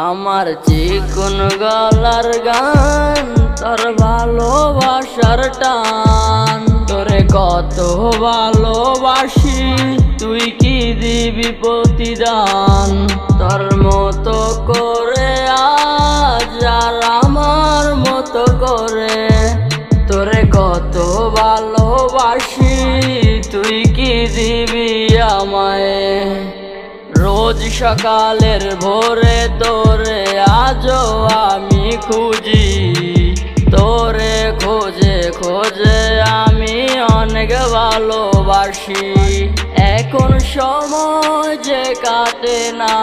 আমার চিকন গলার গান, তোর ভালোবাসার টান, তোরে কত ভালোবাসি, তুই কি দিবি প্রতিদান? তোর মতো করে আজ আর আমার মতো করে, তোরে কত ভালোবাসি, তুই কি দিবি আমায়? রোজ সকালের ভোরে তোরে আজও আমি খুঁজি, তোরে খোঁজে খোঁজে আমি অনেক ভালোবাসি। এখন সময় যে কাটে না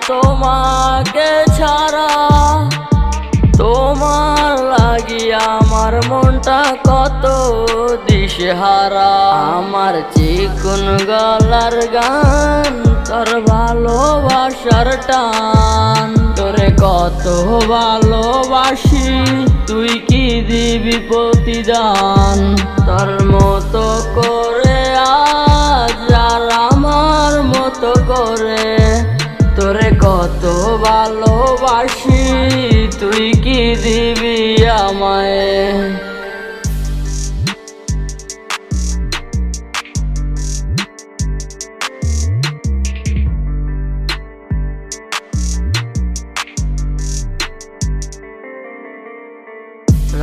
তোমাকে ছাড়া, তোমার লাগি আমার মনটা কত দিশেহারা। আমার চিকন গলার গান, তোর ভালোবাসার টান, তোরে কত ভালোবাসি, তুই কি দিবি প্রতিদান? তোর মতো করে আজ আর আমার মতো করে, তোরে কত ভালোবাসি, তুই কি দিবি আমায়?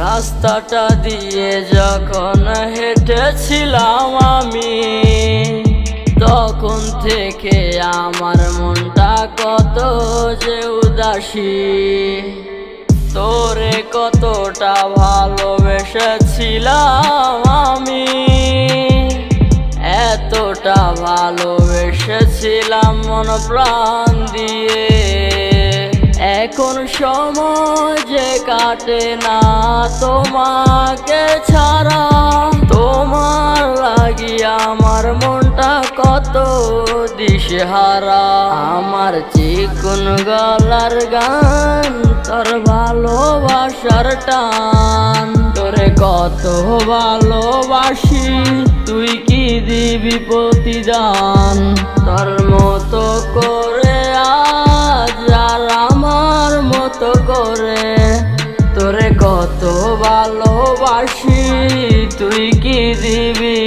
রাস্তাটা দিয়ে যখন হেঁটেছিলাম আমি, তখন থেকে আমার মনটা কত যে উদাসী। তোরে কতটা ভালোবেসেছিলাম আমি, এতটা ভালোবেসেছিলাম মন প্রাণ দিয়ে। এখন সময় যে কাটে না তোমাকে ছাড়া, তোমার লাগি আমার মনটা কত দিশেহারা। আমার চিকন গলার গান, তোর ভালোবাসার টান, তোরে কত ভালোবাসি, তুই কি দিবি প্রতিদান? তোর মতো করে আজ আর আমার মতো করে, তোরে কত ভালোবাসি, তুই কি দিবি